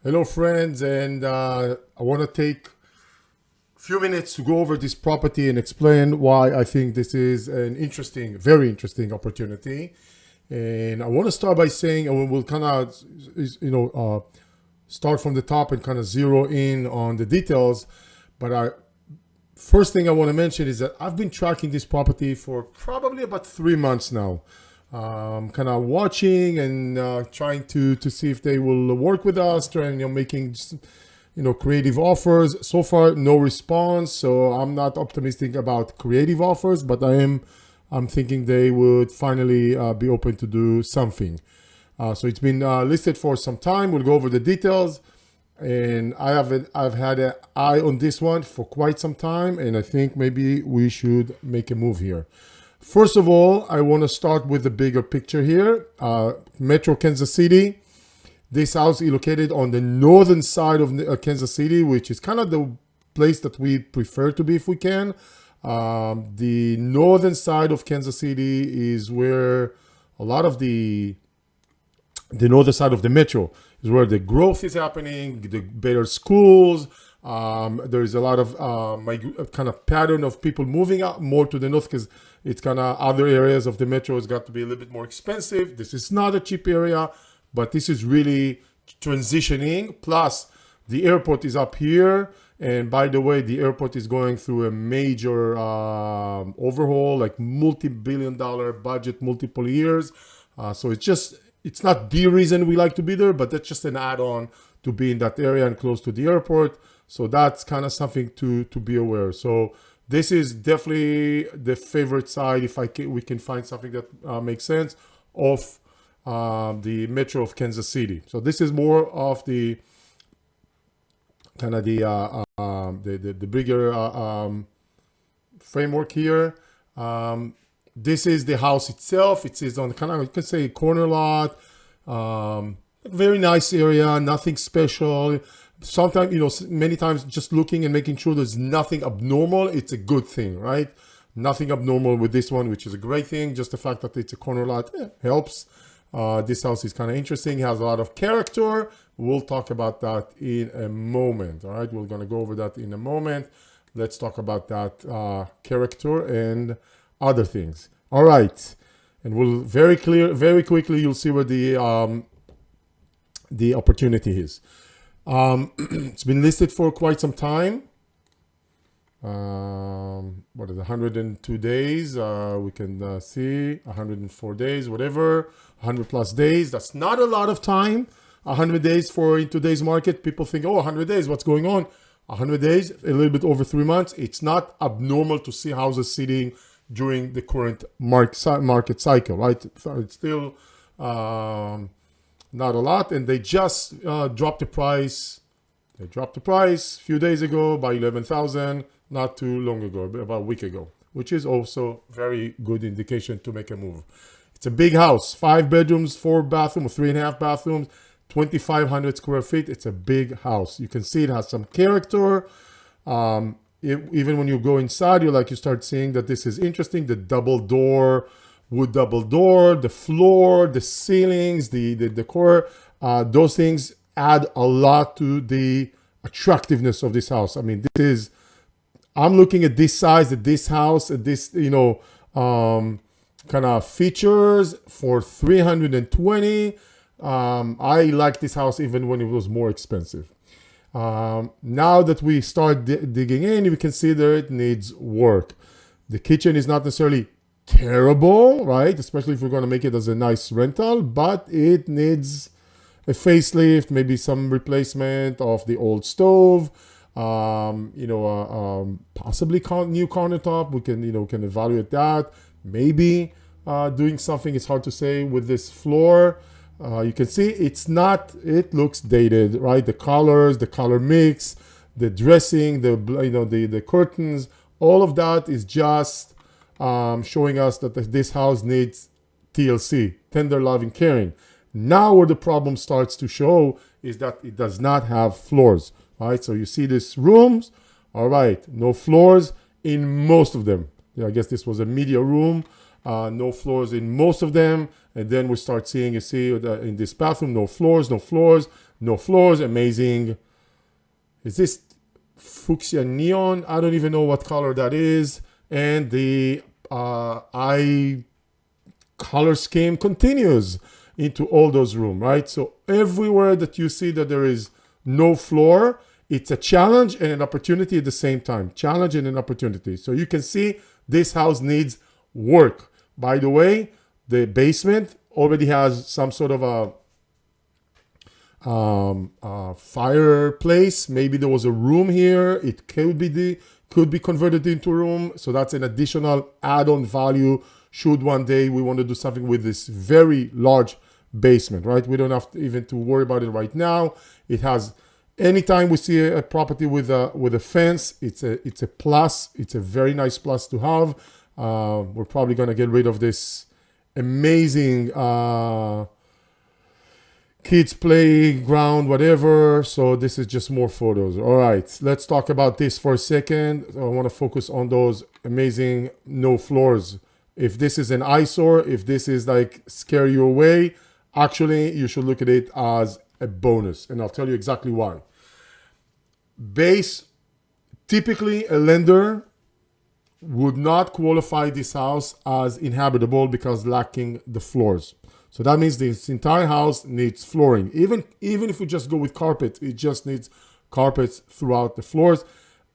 Hello, friends, and I want to take a few minutes to go over this property and explain why I think this is an interesting, very interesting opportunity. And I want to start by saying, and we'll kind of, start from the top and kind of zero in on the details. But first thing I want to mention is that I've been tracking this property for probably about 3 months now. Kind of watching and trying to see if they will work with us, trying making creative offers. So far, no response. So I'm not optimistic about creative offers, but I'm thinking they would finally be open to do something. So it's been listed for some time. We'll go over the details, and I've had an eye on this one for quite some time, and I think maybe we should make a move here. First of all, I want to start with the bigger picture here. Metro Kansas City. This house is located on the northern side of Kansas City, which is kind of the place that we prefer to be if we can. The northern side of Kansas City is where a lot of the northern side of the metro is where the growth is happening, the better schools. There's a lot of kind of pattern of people moving out more to the north because it's kind of other areas of the metro has got to be a little bit more expensive. This is not a cheap area, but this is really transitioning. Plus, the airport is up here. And by the way, the airport is going through a major overhaul, like multi-billion-dollar budget, multiple years. So it's not the reason we like to be there, but that's just an add-on to be in that area and close to the airport. So that's kind of something to be aware. So this is definitely the favorite side, if we can find something that makes sense, of the metro of Kansas City. So this is more of the kind of the bigger framework here. This is the house itself. It is on kind of, you can say, corner lot. Very nice area, nothing special. Sometimes, many times just looking and making sure there's nothing abnormal, it's a good thing, right? Nothing abnormal with this one, which is a great thing. Just the fact that it's a corner lot helps. This house is kind of interesting. It has a lot of character. We'll talk about that in a moment, all right? We're going to go over that in a moment. Let's talk about that character and other things. All right. And we'll very quickly, you'll see where the opportunity is. It's been listed for quite some time. What is it, 102 days? We can see 104 days, whatever, 100 plus days. That's not a lot of time. 100 days in today's market. People think, 100 days, what's going on? 100 days, a little bit over 3 months. It's not abnormal to see houses sitting during the current market cycle, right? It's still not a lot, and they just dropped the price. They dropped the price a few days ago by $11,000, not too long ago, about a week ago, which is also very good indication to make a move. It's a big house, 5 bedrooms, 4 bathrooms, or 3.5 bathrooms, 2,500 square feet. It's a big house. You can see it has some character. Even when you go inside, you start seeing that this is interesting. The wood double door, the floor, the ceilings, the decor, those things add a lot to the attractiveness of this house. I mean, I'm looking at this size, at this house, at this, kind of features for $320. I like this house even when it was more expensive. Now that we start digging in, we can see that it needs work. The kitchen is not necessarily terrible, right? Especially if we're going to make it as a nice rental, but it needs a facelift, maybe some replacement of the old stove, possibly new countertop. We can evaluate that. Maybe doing something, it's hard to say with this floor. You can see it looks dated, right? The colors, the color mix, the dressing, the curtains, all of that is just showing us that this house needs TLC, tender loving caring. Now where the problem starts to show is that it does not have floors, right? So you see these rooms, all right, no floors in most of them. I guess this was a media room. no floors in most of them. And then we start seeing, you see in this bathroom, no floors, no floors, no floors. Amazing. Is this fuchsia neon? I don't even know what color that is. And the eye color scheme continues into all those rooms, right? So everywhere that you see that there is no floor, it's a challenge and an opportunity at the same time. Challenge and an opportunity. So you can see this house needs work. By the way, the basement already has some sort of a fireplace. Maybe there was a room here. It could be converted into a room. So that's an additional add-on value should one day we want to do something with this very large basement, right? We don't have to even to worry about it right now. It has, anytime we see a property with a fence, it's a plus. It's a very nice plus to have. We're probably going to get rid of this amazing kids playground, whatever. So this is just more photos. All right, let's talk about this for a second. I want to focus on those amazing no floors. If this is an eyesore, if this is like scare you away, actually you should look at it as a bonus, and I'll tell you exactly why. Typically a lender would not qualify this house as inhabitable because lacking the floors. So that means this entire house needs flooring. Even if we just go with carpet, it just needs carpets throughout the floors.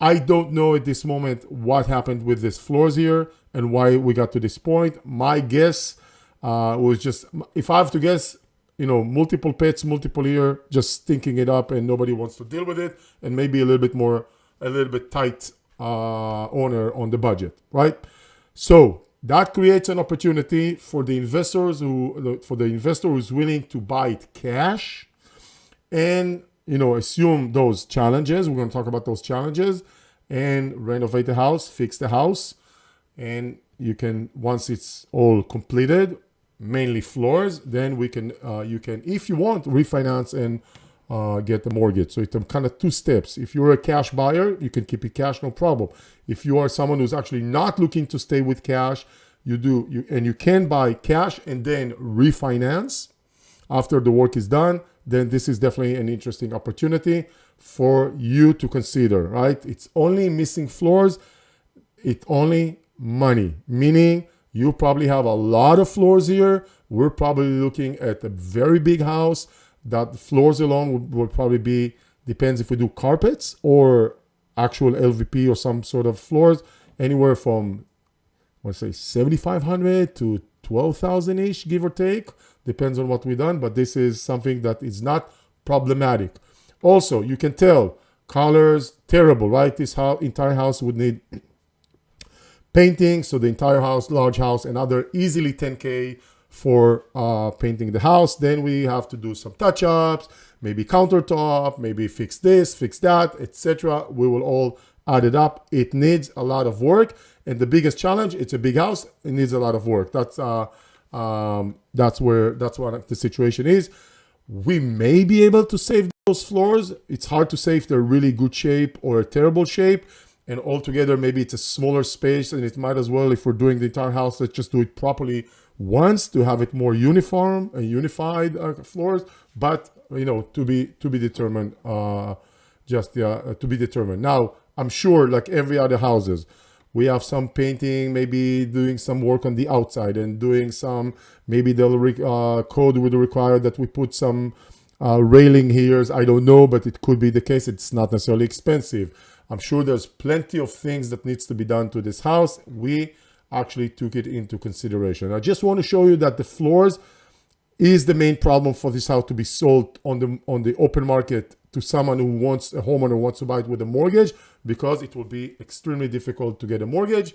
I don't know at this moment what happened with these floors here and why we got to this point. My guess was just, if I have to guess, multiple pets, multiple here, just stinking it up and nobody wants to deal with it, and maybe a little bit tight owner on the budget, right? So that creates an opportunity for the investor who's willing to buy it cash and assume those challenges. We're going to talk about those challenges and renovate the house, fix the house. And you can, once it's all completed, mainly floors, then you can, if you want, refinance and get the mortgage. So it's kind of two steps. If you're a cash buyer, you can keep it cash, no problem. If you are someone who's actually not looking to stay with cash, you can buy cash and then refinance after the work is done, then this is definitely an interesting opportunity for you to consider, right? It's only missing floors. It's only money, meaning you probably have a lot of floors here. We're probably looking at a very big house that the floors alone will probably be, depends if we do carpets or actual LVP or some sort of floors, anywhere from, I want to say 7,500 to 12,000-ish, give or take. Depends on what we've done, but this is something that is not problematic. Also, you can tell, colors, terrible, right? This entire house would need painting. So the entire house, large house, another easily 10K for painting the house. Then we have to do some touch-ups, maybe countertop, maybe fix this, fix that, etc. We will all add it up. It needs a lot of work. And the biggest challenge, it's a big house, it needs a lot of work. That's what the situation is. We may be able to save those floors. It's hard to say if they're really good shape or a terrible shape. And altogether, maybe it's a smaller space, and it might as well, if we're doing the entire house, let's just do it properly once to have it more uniform and unified floors. But to be determined. To be determined. Now, I'm sure, like every other houses, we have some painting, maybe doing some work on the outside and doing some, maybe the code would require that we put some railing here. I don't know, but it could be the case. It's not necessarily expensive. I'm sure there's plenty of things that needs to be done to this house. We actually took it into consideration. I just want to show you that the floors is the main problem for this house to be sold on the open market to someone who wants, a homeowner wants to buy it with a mortgage, because it will be extremely difficult to get a mortgage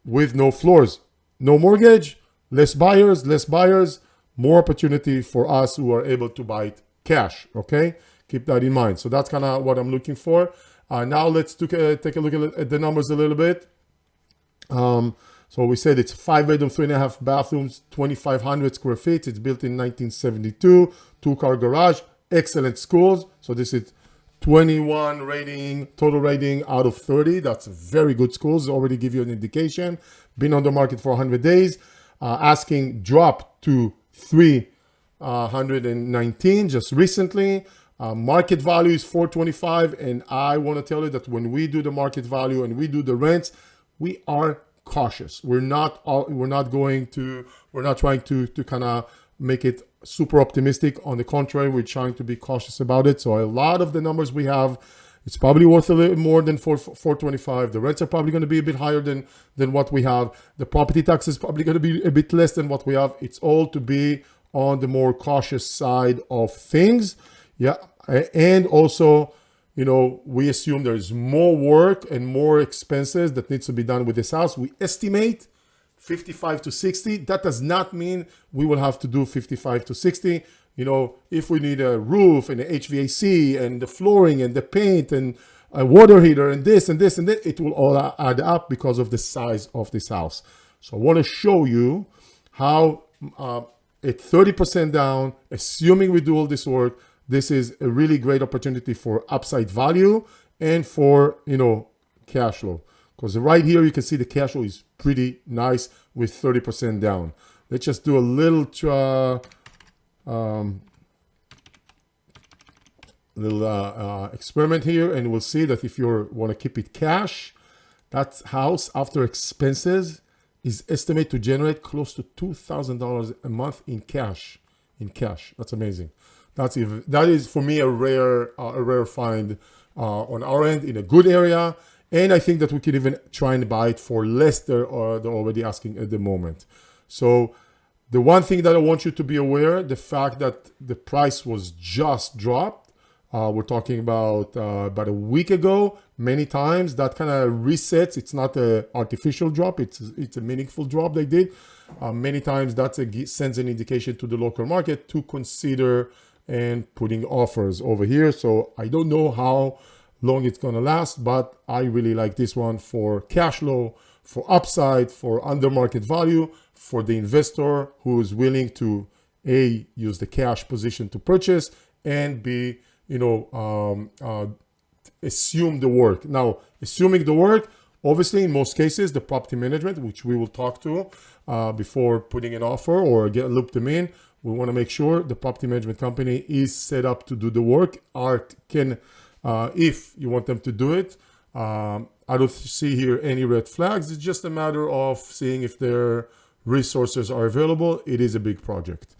with no floors. No mortgage, less buyers, more opportunity for us who are able to buy it cash, okay? Keep that in mind. So that's kind of what I'm looking for. Now let's take a look at the numbers a little bit. So we said it's 5-bedroom, 3.5 bathrooms, 2,500 square feet. It's built in 1972, 2-car garage, excellent schools. So this is 21 rating, total rating out of 30. That's very good schools. Already give you an indication. Been on the market for 100 days. asking dropped to 319 just recently. Market value is 425, and I want to tell you that when we do the market value and we do the rents, we are cautious. We're not trying to kind of make it super optimistic. On the contrary, we're trying to be cautious about it. So a lot of the numbers we have, it's probably worth a little more than 425. The rents are probably going to be a bit higher than what we have. The property tax is probably going to be a bit less than what we have. It's all to be on the more cautious side of things. Yeah. And also, you know, we assume there's more work and more expenses that needs to be done with this house. We estimate 55 to 60. That does not mean we will have to do 55 to 60. You know, if we need a roof and the HVAC and the flooring and the paint and a water heater and this and this and that, it will all add up because of the size of this house. So I want to show you how at 30% down, assuming we do all this work, this is a really great opportunity for upside value and for, you know, cash flow. Because right here, you can see the cash flow is pretty nice with 30% down. Let's just do a little experiment here, and we'll see that if you want to keep it cash, that house after expenses is estimated to generate close to $2,000 a month in cash. That's amazing. That is for me a rare find on our end in a good area, and I think that we could even try and buy it for less they're already asking at the moment. So the one thing that I want you to be aware, the fact that the price was just dropped. We're talking about a week ago. Many times that kind of resets. It's not an artificial drop. It's a meaningful drop they did. Many times that sends an indication to the local market to consider and putting offers over here. So I don't know how long it's going to last, but I really like this one for cash flow, for upside, for under market value, for the investor who is willing to A, use the cash position to purchase, and B, you know, assume the work. Now, assuming the work, obviously in most cases, the property management, which we will talk to before putting an offer or loop them in, we want to make sure the property management company is set up to do the work. Art can, if you want them to do it. I don't see here any red flags. It's just a matter of seeing if their resources are available. It is a big project.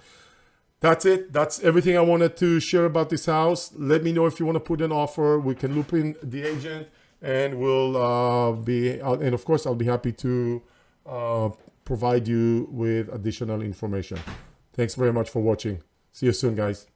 That's it. That's everything I wanted to share about this house. Let me know if you want to put an offer. We can loop in the agent, and we'll and of course, I'll be happy to provide you with additional information. Thanks very much for watching. See you soon, guys.